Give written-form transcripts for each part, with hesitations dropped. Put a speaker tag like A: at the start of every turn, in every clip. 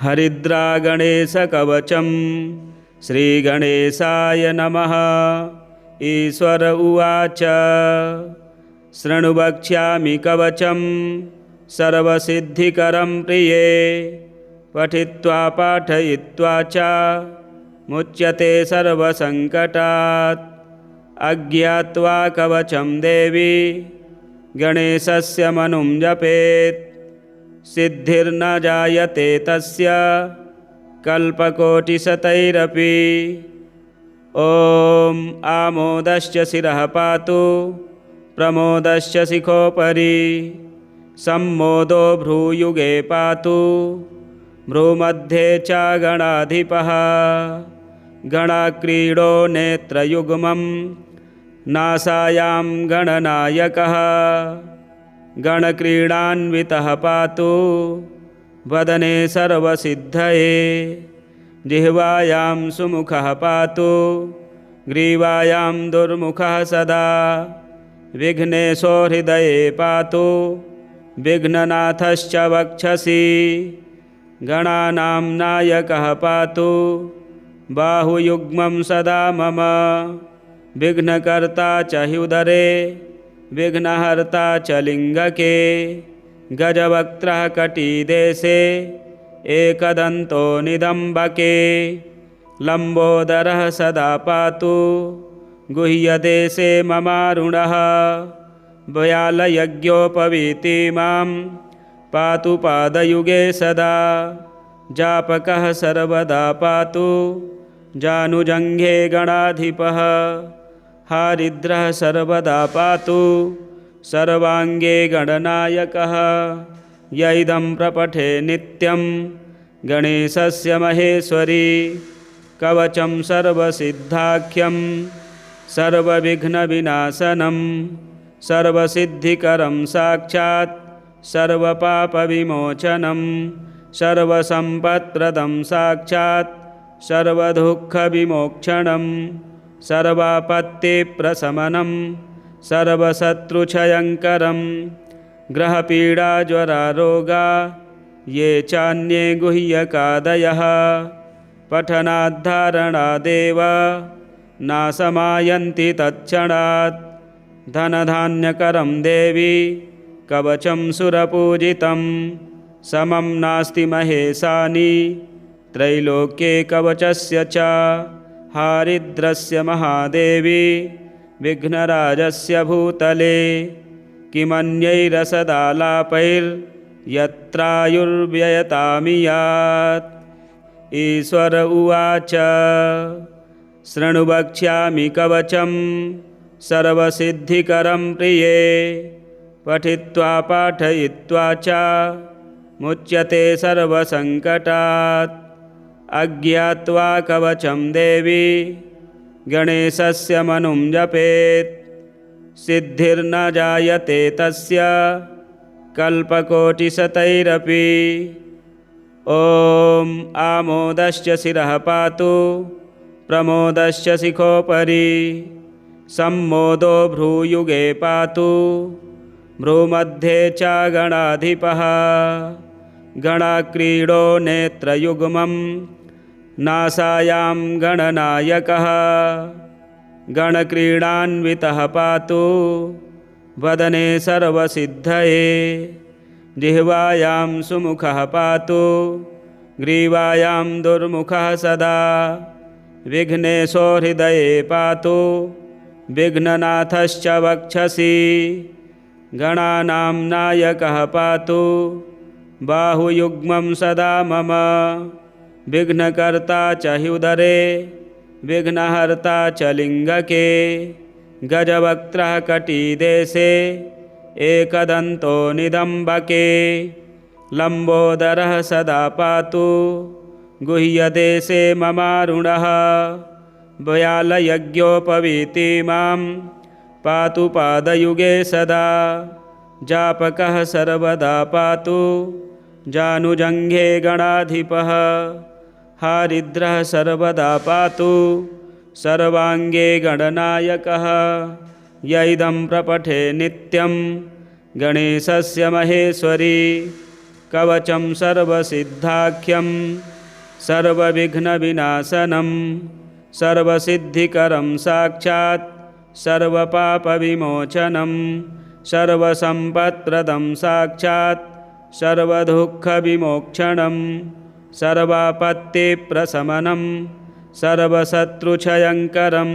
A: हरिद्रागणेशकवचं श्रीगणेशाय नमः। ईश्वर उवाच शृणु वक्ष्यामि कवचं सर्वसिद्धिकरं प्रिये। पठित्वा पाठयित्वा च मुच्यते सर्वसङ्कटात्। अज्ञात्वा कवचं देवी गणेशस्य मनुं जपेत्। सिद्धिर्न जायते तस्य कल्पकोटिशतैरपि। ॐ आमोदश्च शिरः पातु प्रमोदश्च शिखोपरि। सम्मोदो भ्रूयुगे पातु भ्रूमध्ये च गणाधिपः। गणाक्रीडो नेत्रयुग्मं नासायां गणनायकः। गणक्रीडान्वितः पातु वदने सर्वसिद्धये। जिह्वायां सुमुखः पातु ग्रीवायां दुर्मुखः सदा। विघ्नेशो हृदये पातु विघ्ननाथश्च वक्षसि। गणानां नायकः पातु बाहुयुग्मं सदा मम। विघ्नकर्ता च ह्युदरे विघ्नहर्ता च लिङ्गके। गजवक्त्रः कटिदेशे एकदन्तो निदम्बके। लम्बोदरः सदा पातु गुह्यदेशे ममारुणः। व्यालयज्ञोपवीति मां पातु पादयुगे सदा। जापकः सर्वदा पातु जानुजङ्घे गणाधिपः। हारिद्रः सर्वदा पातु सर्वाङ्गे गणनायकः। य इदं प्रपठे नित्यं गणेशस्य महेश्वरी। कवचं सर्वसिद्धाख्यं सर्वविघ्नविनाशनं। सर्वसिद्धिकरं साक्षात् सर्वपापविमोचनं। सर्वसम्पत्प्रदं साक्षात् सर्वदुःखविमोक्षणं। सर्वापत्तिप्रशमनं सर्वशत्रुक्षयङ्करं। ग्रहपीडाज्वरारोगा ये चान्ये गुह्यकादयः। पठनाद्धारणादेव नाशमायन्ति तत्क्षणात्। धनधान्यकरं देवी कवचं सुरपूजितं। समं नास्ति महेशानि त्रैलोक्ये कवचस्य च। हारिद्रस्य महादेवी विघ्नराजस्य भूतले। किमन्यैरसदालापैर्यत्रायुर्व्ययतामि यात्। ईश्वर उवाच शृणु वक्ष्यामि कवचं सर्वसिद्धिकरं प्रिये। पठित्वा पाठयित्वा च मुच्यते सर्वसङ्कटात्। अज्ञात्वा कवचं देवी गणेशस्य मनुं जपेत्। सिद्धिर्न जायते तस्य कल्पकोटिशतैरपि। ॐ आमोदश्च शिरः पातु प्रमोदश्च शिखोपरि। सम्मोदो भ्रूयुगे पातु भ्रूमध्ये च गणाधिपः। गणाक्रीडो नेत्रयुग्मं नासायां गणनायकः। गणक्रीडान्वितः पातु वदने सर्वसिद्धये। जिह्वायां सुमुखः पातु ग्रीवायां दुर्मुखः सदा। विघ्नेशो हृदये पातु विघ्ननाथश्च वक्षसि। गणानां नायकः पातु बाहुयुग्मं सदा मम। विघ्नकर्ता च ह्युदरे विघ्नहर्ता च लिङ्गके। गजवक्त्रः कटिदेशे एकदन्तो निदम्बके। लम्बोदरः सदा पातु गुह्यदेशे ममारुणः। व्यालयज्ञोपवीति मां पातु पादयुगे सदा। जापकः सर्वदा पातु जानुजङ्घे गणाधिपः। हारिद्रः सर्वदा पातु सर्वाङ्गे गणनायकः। य इदं प्रपठे नित्यं गणेशस्य महेश्वरी। कवचं सर्वसिद्धाख्यं सर्वविघ्नविनाशनं सर्वसिद्धिकरं साक्षात् सर्वपापविमोचनं सर्वसम्पत्प्रदं साक्षात् सर्वदुःखविमोक्षणं सर्वापत्तिप्रशमनं सर्वशत्रुक्षयङ्करं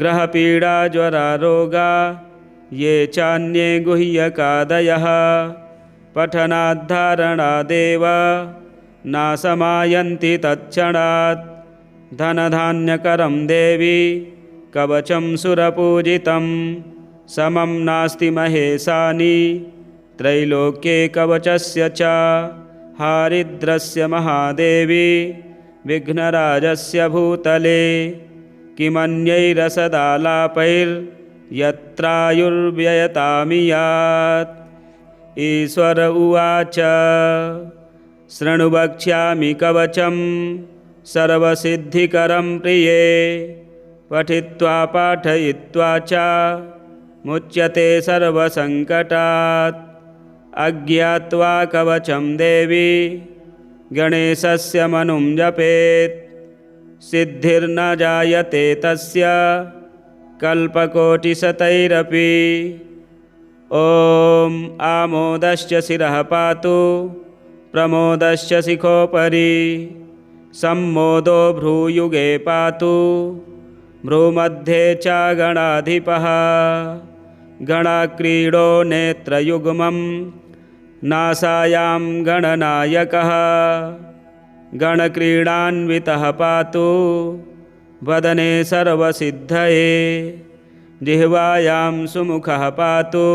A: ग्रहपीडाज्वरारोगा ये चान्ये गुह्यकादयः पठनाद्धारणादेव नाशमायन्ति तत्क्षणात् धनधान्यकरं देवी कवचं सुरपूजितं समं नास्ति महेशानि त्रैलोक्ये कवचस्य च हारिद्रस्य महादेवी विघ्नराजस्य भूतले किमन्यैरसदालापैर्यत्रायुर्व्ययतामियात्। ईश्वर उवाच शृणु वक्ष्यामि कवचं सर्वसिद्धिकरं प्रिये पठित्वा पाठयित्वा च मुच्यते सर्वसङ्कटात्। अज्ञात्वा कवचं देवी गणेशस्य मनुं जपेत् सिद्धिर्न जायते तस्य कल्पकोटिशतैरपि। ॐ आमोदश्च शिरः पातु प्रमोदश्च शिखोपरि सम्मोदो भ्रूयुगे पातु भ्रूमध्ये च गणाधिपः गणाक्रीडो नेत्रयुग्मं नासायां गणनायकः गणक्रीडान्वितः पातु वदने सर्वसिद्धये जिह्वायां सुमुखः पातु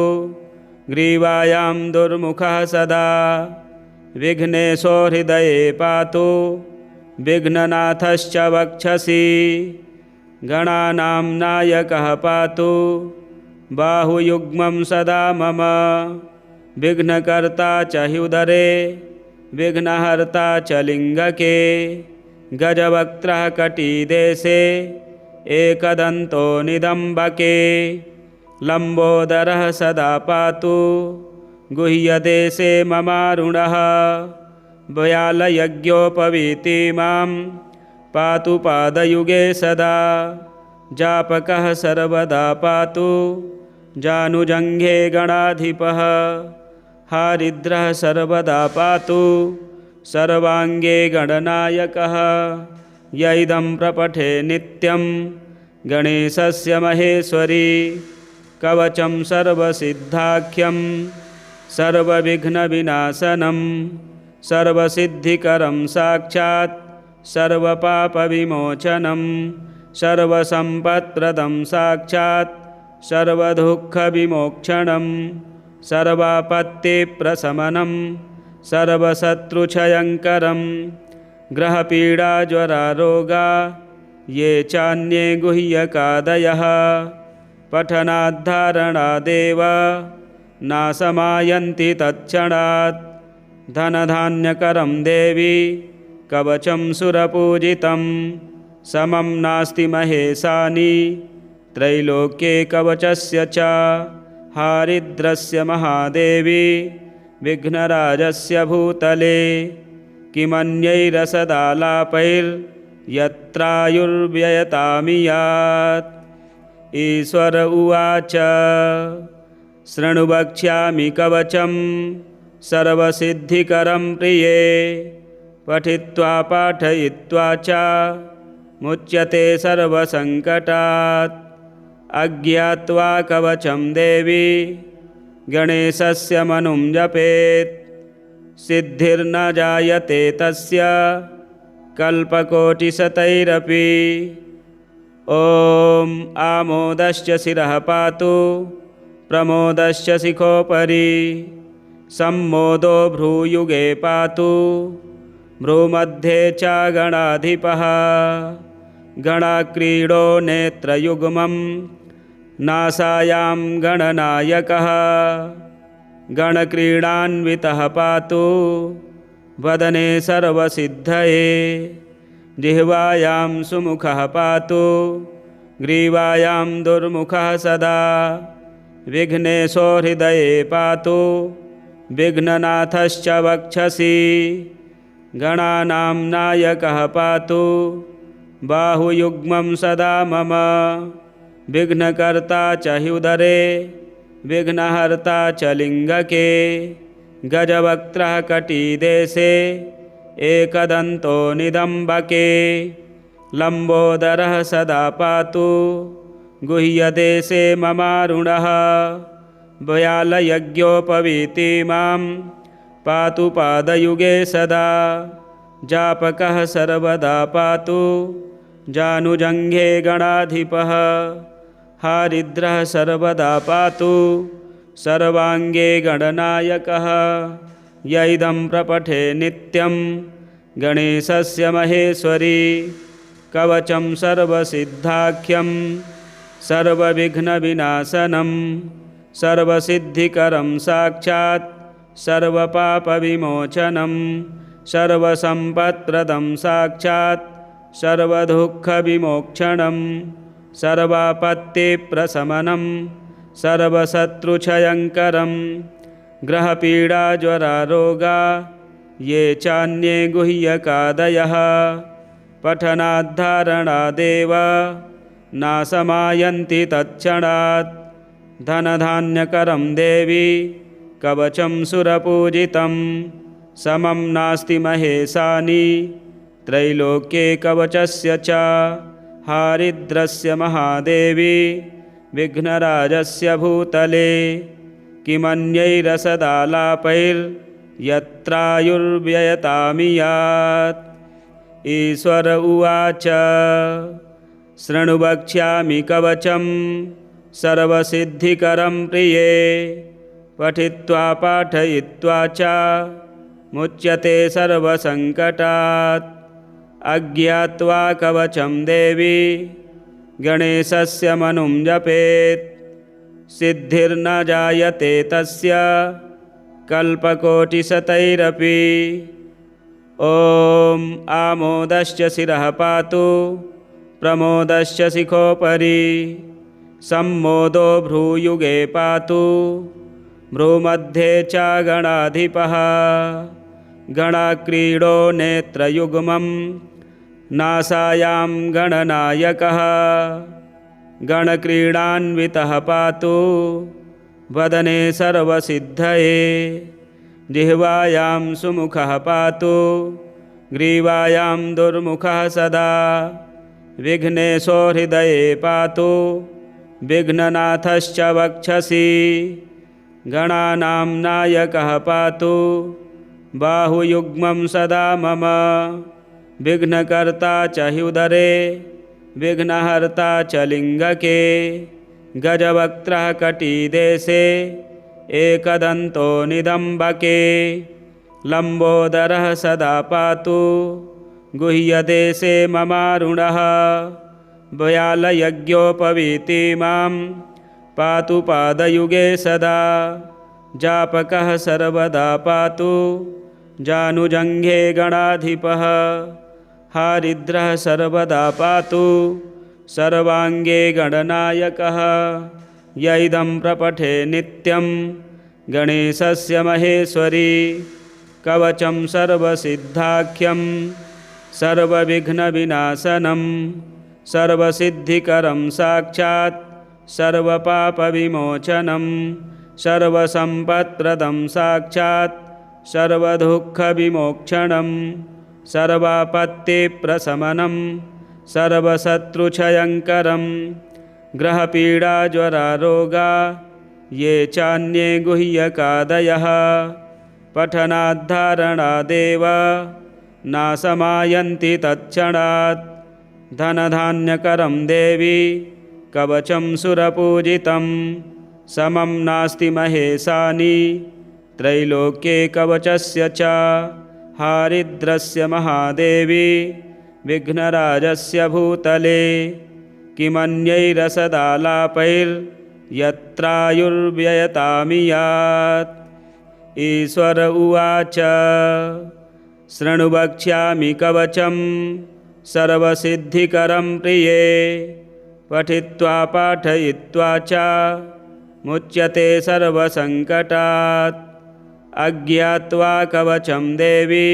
A: ग्रीवायां दुर्मुखः सदा विघ्नेशो हृदये पातु विघ्ननाथश्च वक्षसि गणानां नायकः पातु बाहुयुग्मं सदा मम विघ्नकर्ता च ह्युदरे विघ्नहर्ता च लिङ्गके गजवक्त्रः कटिदेशे एकदन्तो निदम्बके लम्बोदरः सदा पातु गुह्यदेशे ममारुणः व्यालयज्ञोपवीतिमां पातु पादयुगे सदा जापकः सर्वदा पातु जानुजङ्घे गणाधिपः हारिद्रः सर्वदा पातु सर्वाङ्गे गणनायकः य इदं प्रपठे नित्यं गणेशस्य महेश्वरी कवचं सर्वसिद्धाख्यं सर्वविघ्नविनाशनं सर्वसिद्धिकरं साक्षात् सर्वपापविमोचनं सर्वसम्पत्प्रदं साक्षात् सर्वदुःखविमोक्षणं सर्वापत्तिप्रशमनं सर्वशत्रुक्षयङ्करं ग्रहपीडाज्वरारोगा ये चान्ये गुह्यकादयः पठनाद्धारणादेव नाशमायन्ति तत्क्षणात् धनधान्यकरं देवी कवचं सुरपूजितं समं नास्ति महेशानि त्रैलोक्ये कवचस्य च हारिद्रस्य महादेवी विघ्नराजस्य भूतले किमन्यैरसदालापैर्यत्रायुर्व्ययतामियात्। ईश्वर उवाच शृणु वक्ष्यामि कवचं सर्वसिद्धिकरं प्रिये पठित्वा पाठयित्वा च मुच्यते सर्वसङ्कटात्। अज्ञात्वा कवचं देवी गणेशस्य मनुं जपेत् सिद्धिर्न जायते तस्य कल्पकोटिशतैरपि। ॐ आमोदश्च शिरः पातु प्रमोदश्च शिखोपरि सम्मोदो भ्रूयुगे पातु भ्रूमध्ये च गणाधिपः गणाक्रीडो नेत्रयुग्मं नासायां गणनायकः गणक्रीडान्वितः पातु वदने सर्वसिद्धये जिह्वायां सुमुखः पातु ग्रीवायां दुर्मुखः सदा विघ्नेशो हृदये पातु विघ्ननाथश्च वक्षसि गणानां नायकः पातु बाहुयुग्मं सदा मम विघ्नकर्ता च ह्युदरे विघ्नहर्ता च लिङ्गके गजवक्त्रः कटिदेशे एकदन्तो निदम्बके लम्बोदरः सदा पातु गुह्यदेशे ममारुणः व्यालयज्ञोपवीति मां पातु पादयुगे सदा जापकः सर्वदा पातु जानुजङ्घे गणाधिपः हारिद्रः सर्वदा पातु सर्वाङ्गे गणनायकः य इदं प्रपठे नित्यं गणेशस्य महेश्वरी कवचं सर्वसिद्धाख्यं सर्वविघ्नविनाशनं सर्वसिद्धिकरं साक्षात् सर्वपापविमोचनं सर्वसम्पत्प्रदं साक्षात् सर्वदुःखविमोक्षणं सर्वापत्तिप्रशमनं सर्वशत्रुक्षयङ्करं ग्रहपीडाज्वरारोगा ये चान्ये गुह्यकादयः पठनाद्धारणादेव नाशमायन्ति तत्क्षणात् धनधान्यकरं देवी कवचं सुरपूजितं समं नास्ति महेशानि त्रैलोक्ये कवचस्य च हारिद्रस्य महादेवी विघ्नराजस्य भूतले किमन्यैरसदालापैर्यत्रायुर्व्ययतामि यात् ईश्वर उवाच शृणु वक्ष्यामि कवचं सर्वसिद्धिकरं प्रिये पठित्वा पाठयित्वा च मुच्यते सर्वसङ्कटात् अज्ञात्वा कवचं देवी गणेशस्य मनुं जपेत् सिद्धिर्न जायते तस्य कल्पकोटिशतैरपि ॐ आमोदश्च शिरः पातु प्रमोदश्च शिखोपरि सम्मोदो भ्रूयुगे पातु भ्रूमध्ये च गणाधिपः गणाक्रीडो नेत्रयुग्मं नासायां गणनायकः गणक्रीडान्वितः पातु वदने सर्वसिद्धये जिह्वायां सुमुखः पातु ग्रीवायां दुर्मुखः सदा विघ्नेशो हृदये पातु विघ्ननाथश्च वक्षसि गणानां नायकः पातु बाहुयुग्मं सदा मम विघ्नकर्ता च ह्युदरे विघ्नहर्ता च लिङ्गके गजवक्त्रः कटिदेशे एकदन्तो निदम्बके लम्बोदरः सदा पातु गुह्यदेशे ममारुणः व्यालयज्ञोपवीति मां पातु पादयुगे सदा जापकः सर्वदा पातु जानुजङ्घे गणाधिपः हारिद्रः सर्वदा पातु सर्वाङ्गे गणनायकः य इदं प्रपठे नित्यं गणेशस्य महेश्वरी कवचं सर्वसिद्धाख्यं सर्वविघ्नविनाशनं सर्वसिद्धिकरं साक्षात् सर्वपापविमोचनं सर्वसम्पत्प्रदं साक्षात् सर्वदुःखविमोक्षणं सर्वापत्तिप्रशमनं सर्वशत्रुक्षयङ्करं ग्रहपीडाज्वरारोगा ये चान्ये गुह्यकादयः पठनाद्धारणादेव नाशमायन्ति तत्क्षणात् धनधान्यकरं देवी कवचं सुरपूजितं समं नास्ति महेशानि त्रैलोक्ये कवचस्य च हारिद्रस्य महादेवी विघ्नराजस्य भूतले किमन्यैरसदालापैर्यत्रायुर्व्ययतामि यात् ईश्वर उवाच शृणु वक्ष्यामि कवचं सर्वसिद्धिकरं प्रिये पठित्वा पाठयित्वा च मुच्यते सर्वसङ्कटात् अज्ञात्वा कवचं देवी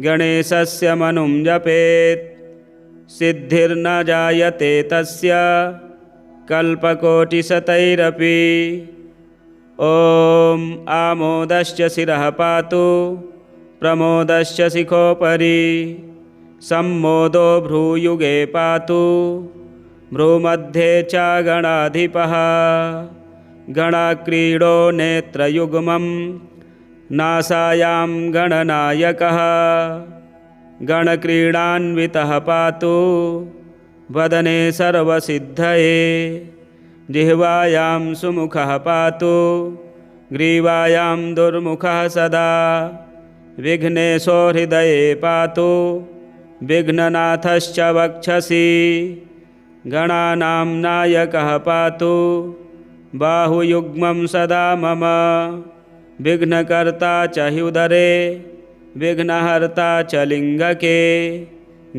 A: गणेशस्य मनुं जपेत् सिद्धिर्न जायते तस्य कल्पकोटिशतैरपि। ॐ आमोदश्च शिरः पातु प्रमोदश्च शिखोपरि सम्मोदो भ्रूयुगे पातु भ्रूमध्ये च गणाधिपः गणाक्रीडो नेत्रयुग्मं नासायां गणनायकः गणक्रीडान्वितः पातु वदने सर्वसिद्धये जिह्वायां सुमुखः पातु ग्रीवायां दुर्मुखः सदा विघ्नेशो हृदये पातु विघ्ननाथश्च वक्षसि गणानां नायकः पातु बाहुयुग्मं सदा मम विघ्नकर्ता च ह्युदरे विघ्नहर्ता च लिङ्गके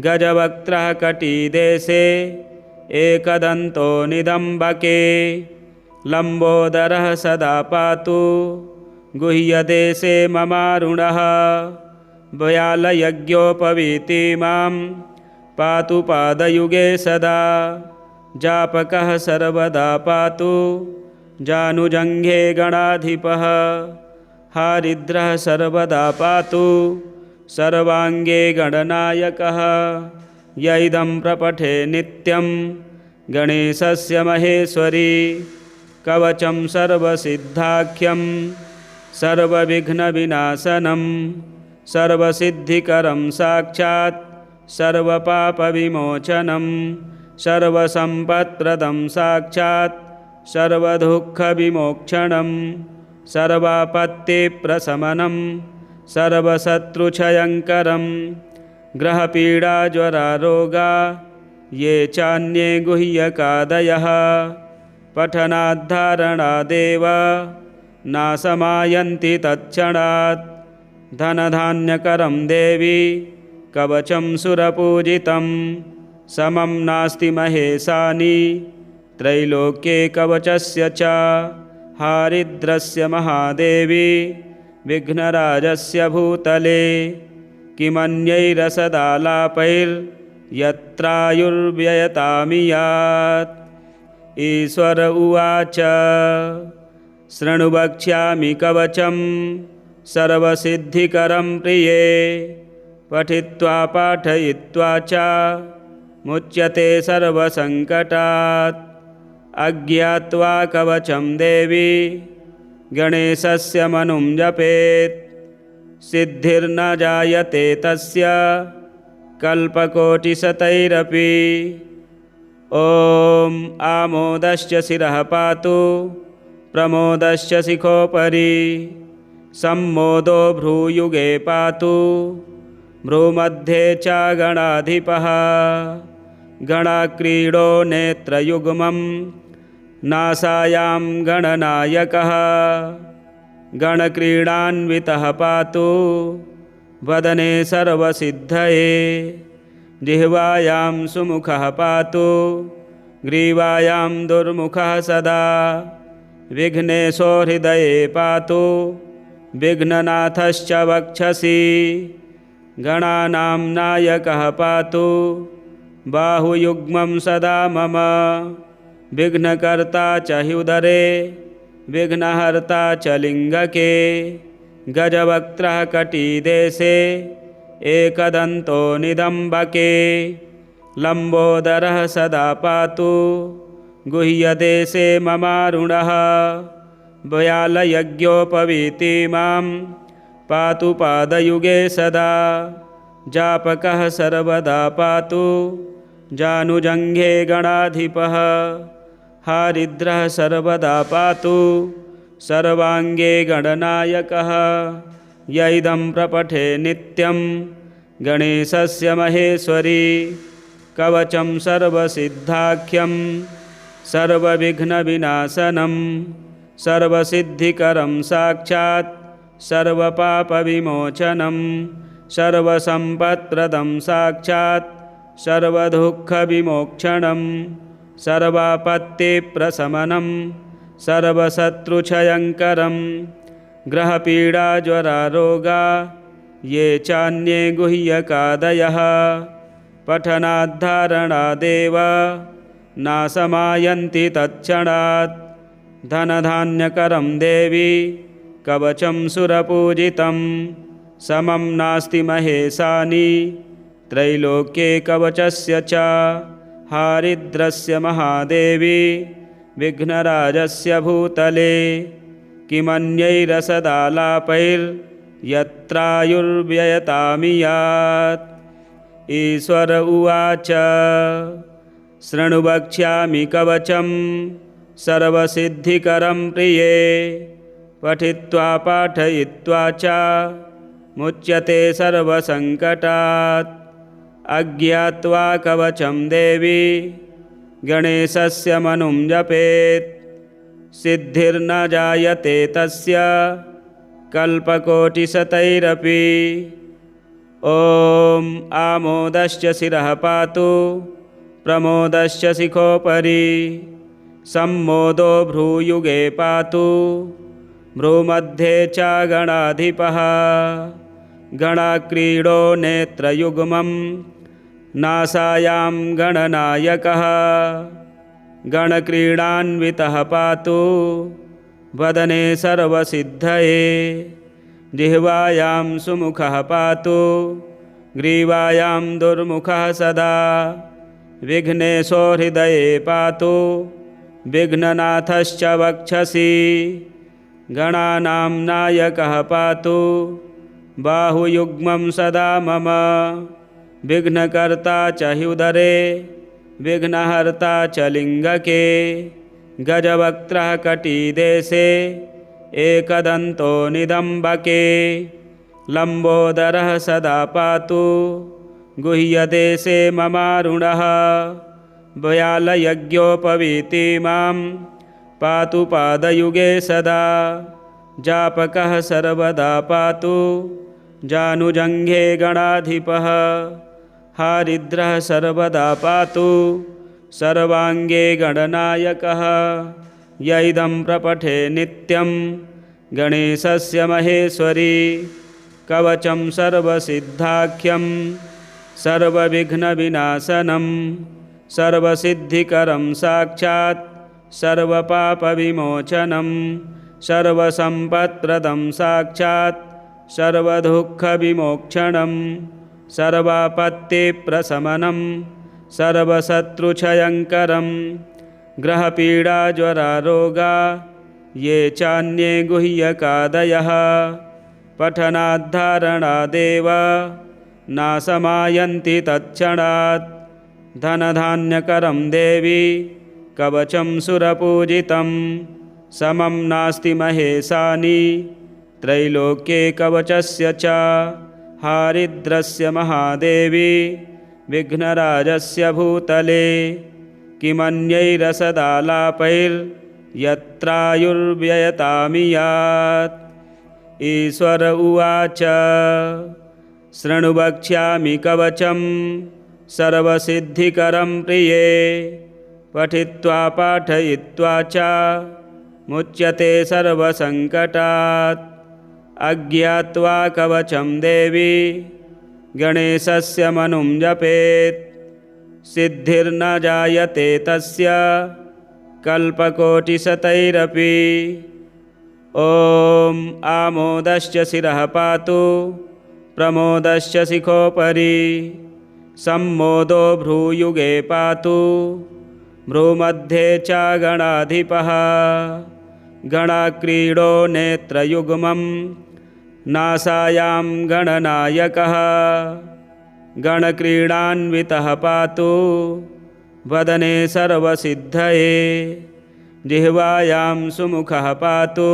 A: गजवक्त्रः कटिदेशे एकदन्तो निदम्बके लम्बोदरः सदा पातु गुह्यदेशे ममारुणः भयालयज्ञोपवीति मां पातु पादयुगे सदा जापकः सर्वदा पातु जानुजङ्घे गणाधिपः हारिद्रः सर्वदा पातु सर्वाङ्गे गणनायकः य इदं प्रपठे नित्यं गणेशस्य महेश्वरी कवचं सर्वसिद्धाख्यं सर्वविघ्नविनाशनं सर्वसिद्धिकरं साक्षात् सर्वपापविमोचनं सर्वसम्पत्प्रदं साक्षात् सर्वदुःखविमोक्षणं सर्वापत्तिप्रशमनं सर्वशत्रुक्षयङ्करं ग्रहपीडाज्वरारोगा ये चान्ये गुह्यकादयः पठनाद्धारणादेव नाशमायन्ति तत्क्षणात् धनधान्यकरं देवी कवचं सुरपूजितं समं नास्ति महेशानि त्रैलोक्ये कवचस्य च हारिद्रस्य महादेवी विघ्नराजस्य भूतले किमन्यैरसदालापैर्यत्रायुर्व्ययतामि यात्। ईश्वर उवाच शृणु वक्ष्यामि कवचं सर्वसिद्धिकरं प्रिये पठित्वा पाठयित्वा च मुच्यते सर्वसङ्कटात्। अज्ञात्वा कवचं देवी गणेशस्य मनुं जपेत् सिद्धिर्न जायते तस्य कल्पकोटिशतैरपि। ॐ आमोदश्च शिरः पातु प्रमोदश्च शिखोपरि सम्मोदो भ्रूयुगे पातु भ्रूमध्ये च गणाधिपः गणाक्रीडो नेत्रयुग्मं नासायां गणनायकः गणक्रीडान्वितः पातु वदने सर्वसिद्धये जिह्वायां सुमुखः पातु ग्रीवायां दुर्मुखः सदा विघ्नेशो हृदये पातु विघ्ननाथश्च वक्षसि गणानां नायकः पातु बाहुयुग्मं सदा मम विघ्नकर्ता च ह्युदरे विघ्नहर्ता च लिङ्गके गजवक्त्रः कटिदेशे एकदन्तो निदम्बके लम्बोदरः सदा पातु गुह्यदेशे ममारुणः भयालयज्ञोपवीति मां पातु पादयुगे सदा जापकः सर्वदा पातु जानुजङ्घे गणाधिपः हारिद्रः सर्वदा पातु सर्वाङ्गे गणनायकः य इदं प्रपठे नित्यं गणेशस्य महेश्वरी कवचं सर्वसिद्धाख्यं सर्वविघ्नविनाशनं सर्वसिद्धिकरं साक्षात् सर्वपापविमोचनं सर्वसम्पत्प्रदं साक्षात् सर्वदुःखविमोक्षणं सर्वापत्तिप्रशमनं सर्वशत्रुक्षयङ्करं ग्रहपीडाज्वरारोगा ये चान्ये गुह्यकादयः पठनाद्धारणादेव नाशमायन्ति तत्क्षणात् धनधान्यकरं देवी कवचं सुरपूजितं समं नास्ति महेशानि त्रैलोक्ये कवचस्य च हारिद्रस्य महादेवी विघ्नराजस्य भूतले किमन्यैरसदालापैर्यत्रायुर्व्ययतामियात्। ईश्वर उवाच शृणु वक्ष्यामि कवचं सर्वसिद्धिकरं प्रिये पठित्वा पाठयित्वा च मुच्यते सर्वसङ्कटात्। अज्ञात्वा कवचं देवी गणेशस्य मनुं जपेत् सिद्धिर्न जायते तस्य कल्पकोटिशतैरपि। ॐ आमोदश्च शिरः पातु प्रमोदश्च शिखोपरि सम्मोदो भ्रूयुगे पातु भ्रूमध्ये च गणाधिपः गणाक्रीडो नेत्रयुग्मं नासायां गणनायकः गणक्रीडान्वितः पातु वदने सर्वसिद्धये जिह्वायां सुमुखः पातु ग्रीवायां दुर्मुखः सदा विघ्नेशो हृदये पातु विघ्ननाथश्च वक्षसि गणानां नायकः पातु बाहुयुग्मं सदा मम विघ्नकर्ता च ह्युदरे विघ्नहर्ता च लिङ्गके गजवक्त्रः कटिदेशे एकदन्तो निदम्बके लम्बोदरः सदा पातु गुह्यदेशे ममारुणः व्यालयज्ञोपवीति मां पातु पादयुगे सदा जापकः सर्वदा पातु जानुजङ्घे गणाधिपः हारिद्रः सर्वदा पातु सर्वाङ्गे गणनायकः य इदं प्रपठे नित्यं गणेशस्य महेश्वरी कवचं सर्वसिद्धाख्यं सर्वविघ्नविनाशनं सर्वसिद्धिकरं साक्षात् सर्वपापविमोचनं सर्वसम्पत्प्रदं साक्षात् सर्वदुःखविमोक्षणं सर्वापत्तिप्रशमनं सर्वशत्रुक्षयङ्करं ग्रहपीडाज्वरारोगा ये चान्ये गुह्यकादयः पठनाद्धारणादेव नाशमायन्ति तत्क्षणात् धनधान्यकरं देवी कवचं सुरपूजितं समं नास्ति महेशानि त्रैलोक्ये कवचस्य च हारिद्रस्य महादेवी विघ्नराजस्य भूतले किमन्यैरसदालापैर्यत्रायुर्व्ययतामियात्। ईश्वर उवाच शृणु वक्ष्यामि कवचं सर्वसिद्धिकरं प्रिये पठित्वा पाठयित्वा च मुच्यते सर्वसङ्कटात्। अज्ञात्वा कवचं देवी गणेशस्य मनुं जपेत् सिद्धिर्न जायते तस्य कल्पकोटिशतैरपि। ॐ आमोदश्च शिरः पातु प्रमोदश्च शिखोपरि सम्मोदो भ्रूयुगे पातु भ्रूमध्ये च गणाधिपः गणाक्रीडो नेत्रयुग्मं नासायां गणनायकः गणक्रीडान्वितः पातु वदने सर्वसिद्धये जिह्वायां सुमुखः पातु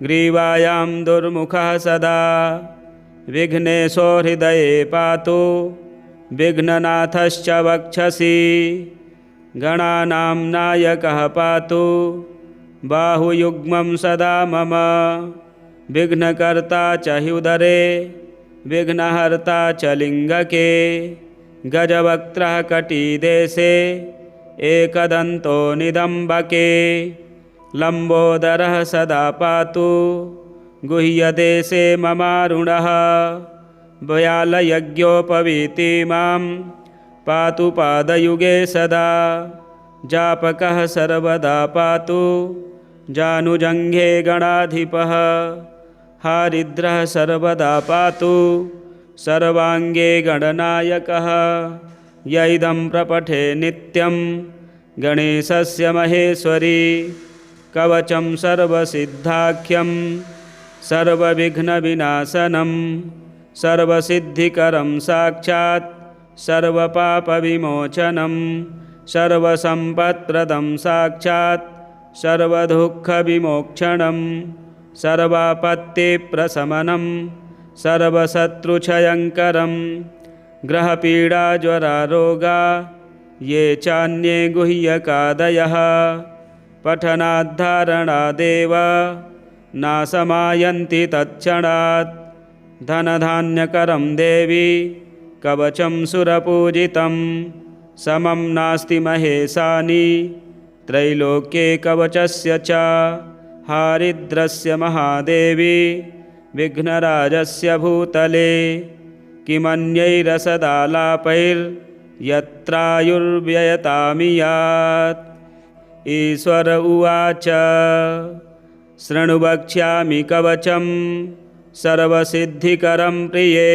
A: ग्रीवायां दुर्मुखः सदा विघ्नेशो हृदये पातु विघ्ननाथश्च वक्षसि गणानां नायकः पातु बाहुयुग्मं सदा मम विघ्नकर्ता च ह्युदरे विघ्नहर्ता च लिङ्गके गजवक्त्रः कटिदेशे एकदन्तो निदम्बके लम्बोदरः सदा पातु गुह्यदेशे ममारुणः व्यालयज्ञोपवीति मां पातु पादयुगे सदा जापकः सर्वदा पातु जानुजङ्घे गणाधिपः हारिद्रः सर्वदा पातु सर्वाङ्गे गणनायकः य इदं प्रपठे नित्यं गणेशस्य महेश्वरी कवचं सर्वसिद्धाख्यं सर्वविघ्नविनाशनं सर्वसिद्धिकरं साक्षात् सर्वपापविमोचनं सर्वसम्पत्प्रदं साक्षात् सर्वदुःखविमोक्षणं सर्वापत्तिप्रशमनं सर्वशत्रुक्षयङ्करं ग्रहपीडाज्वरारोगा ये चान्ये गुह्यकादयः पठनाद्धारणादेव नाशमायन्ति तत्क्षणात् धनधान्यकरं देवी कवचं सुरपूजितं समं नास्ति महेशानि त्रैलोक्ये कवचस्य च हारिद्रस्य महादेवी विघ्नराजस्य भूतले किमन्यैरसदालापैर्यत्रायुर्व्ययतामियात् ईश्वर उवाच शृणु वक्ष्यामि कवचं सर्वसिद्धिकरं प्रिये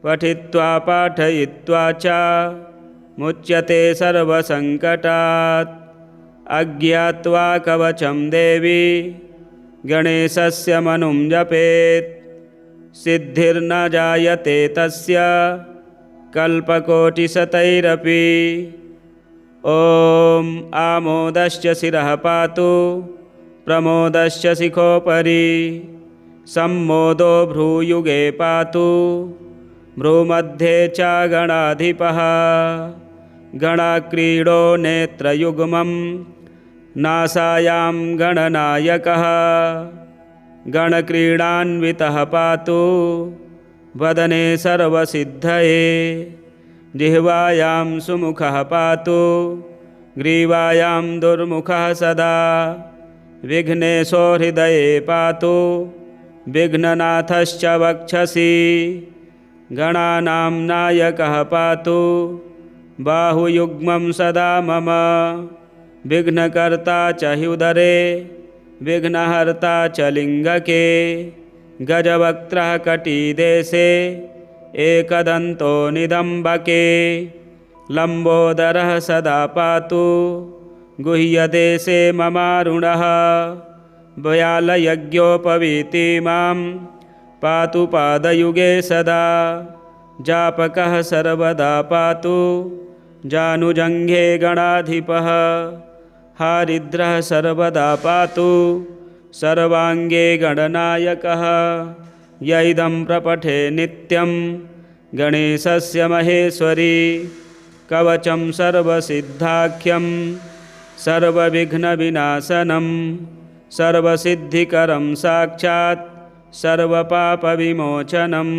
A: पठित्वा पाठयित्वा च मुच्यते सर्वसङ्कटात् अज्ञात्वा कवचं देवी गणेशस्य मनुं जपेत् सिद्धिर्न जायते तस्य कल्पकोटिशतैरपि ॐ आमोदश्च शिरः पातु प्रमोदश्च शिखोपरि सम्मोदो भ्रूयुगे पातु भ्रूमध्ये च गणाधिपः गणाक्रीडो नेत्रयुग्मं नासायां गणनायकः गणक्रीडान्वितः पातु वदने सर्वसिद्धये जिह्वायां सुमुखः पातु ग्रीवायां दुर्मुखः सदा विघ्नेशो हृदये पातु विघ्ननाथश्च वक्षसि गणानां नायकः पातु बाहुयुग्मं सदा मम विघ्नकर्ता च ह्युदरे विघ्नहर्ता च लिङ्गके गजवक्त्रः कटिदेशे एकदन्तो निदम्बके लम्बोदरः सदा पातु गुह्यदेशे ममारुणः व्यालयज्ञोपवीति मां पातु पादयुगे सदा जापकः सर्वदा पातु जानुजङ्घे गणाधिपः हारिद्रः सर्वदा पातु सर्वाङ्गे गणनायकः य इदं प्रपठे नित्यं गणेशस्य महेश्वरी कवचं सर्वसिद्धाख्यं सर्वविघ्नविनाशनं सर्वसिद्धिकरं साक्षात् सर्वपापविमोचनं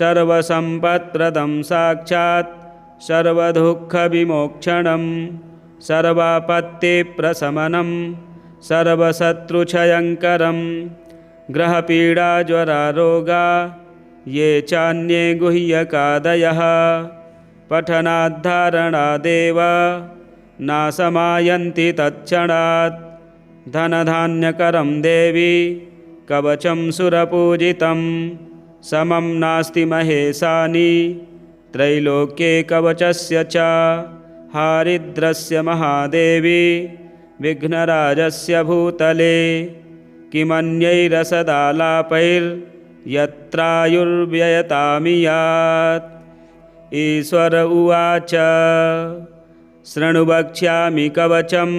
A: सर्वसम्पत्प्रदं साक्षात् सर्वदुःखविमोक्षणं सर्वापत्तिप्रशमनं सर्वशत्रुक्षयङ्करं ग्रहपीडाज्वरारोगा ये चान्ये गुह्यकादयः पठनाद्धारणादेव नाशमायन्ति तत्क्षणात् धनधान्यकरं देवी कवचं सुरपूजितं समं नास्ति महेशानि त्रैलोक्ये कवचस्य च हारिद्रस्य महादेवी विघ्नराजस्य भूतले किमन्यैरसदालापैर्यत्रायुर्व्ययतामियात् ईश्वर उवाच शृणु वक्ष्यामि कवचं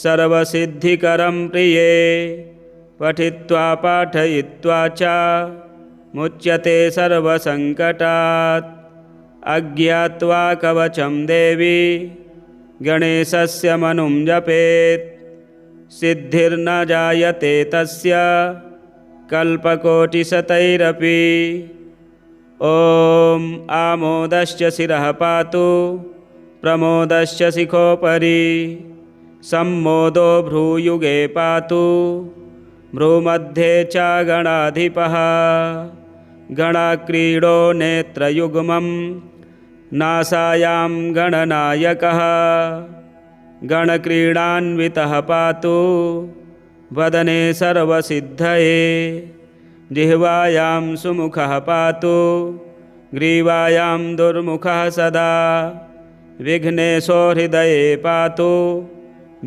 A: सर्वसिद्धिकरं प्रिये पठित्वा पाठयित्वा च मुच्यते सर्वसङ्कटात् अज्ञात्वा कवचं देवी गणेशस्य मनुं जपेत् सिद्धिर्न जायते तस्य कल्पकोटिशतैरपि ॐ आमोदश्च शिरः पातु प्रमोदश्च शिखोपरि सम्मोदो भ्रूयुगे पातु भ्रूमध्ये च गणाधिपः गणक्रीडो नेत्रयुग्मं नासायां गणनायकः गणक्रीडान्वितः पातु वदने सर्वसिद्धये जिह्वायां सुमुखः पातु ग्रीवायां दुर्मुखः सदा विघ्नेशो हृदये पातु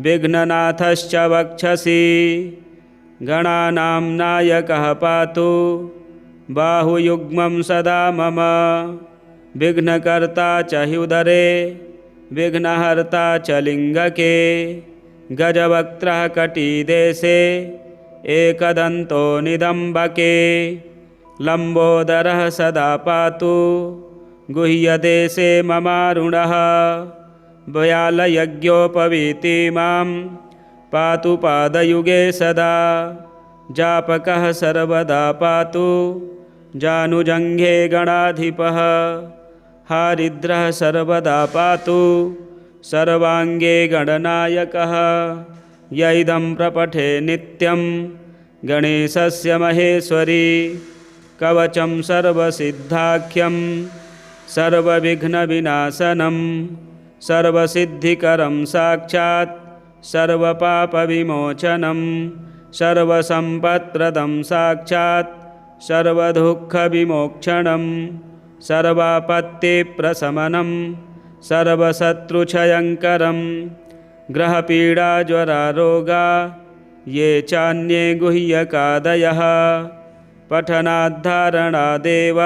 A: विघ्ननाथश्च वक्षसि गणानां नायकः पातु बाहुयुग्मं सदा मम विघ्नकर्ता च ह्युदरे विघ्नहर्ता च लिङ्गके गजवक्त्रः कटिदेशे एकदन्तो निदम्बके लम्बोदरः सदा पातु गुह्यदेशे ममारुणः व्यालयज्ञोपवीति मां पातु पादयुगे सदा जापकः सर्वदा पातु जानुजङ्घे गणाधिपः हारिद्रः सर्वदा पातु सर्वाङ्गे गणनायकः य इदं प्रपठे नित्यं गणेशस्य महेश्वरी कवचं सर्वसिद्धाख्यं सर्वविघ्नविनाशनं सर्वसिद्धिकरं साक्षात् सर्वपापविमोचनं सर्वसम्पत्प्रदं साक्षात् सर्वदुःखविमोक्षणं सर्वापत्तिप्रशमनं सर्वशत्रुक्षयङ्करं ग्रहपीडाज्वरारोगा ये चान्ये गुह्यकादयः पठनाद्धारणादेव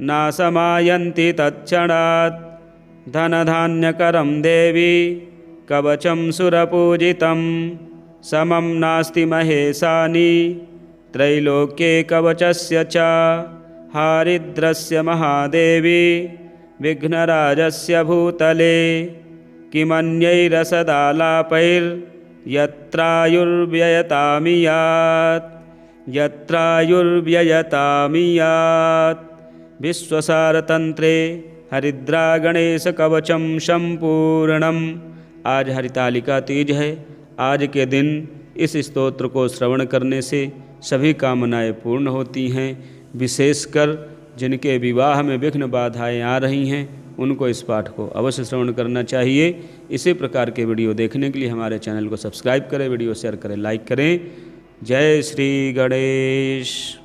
A: नाशमायन्ति तत्क्षणात् धनधान्यकरं देवी कवचं सुरपूजितं समं नास्ति महेशानि त्रैलोक्ये कवचस्य च हारिद्रस्य महादेवी विघ्नराजस्य भूतले किमन्यैरसदालापैर्यत्रायुर्व्ययतामियात् यत्रायुर्व्ययतामियात्। विश्वसारतंत्रे हरिद्रा गणेश कवचम संपूर्णम। आज हरितालिका तीज है। आज के दिन इस स्तोत्र को श्रवण करने से सभी कामनाएं पूर्ण होती हैं। विशेषकर जिनके विवाह में विघ्न बाधाएं आ रही हैं उनको इस पाठ को अवश्य श्रवण करना चाहिए। इसी प्रकार के वीडियो देखने के लिए हमारे चैनल को सब्सक्राइब करें, वीडियो शेयर करें, लाइक करें। जय श्री गणेश।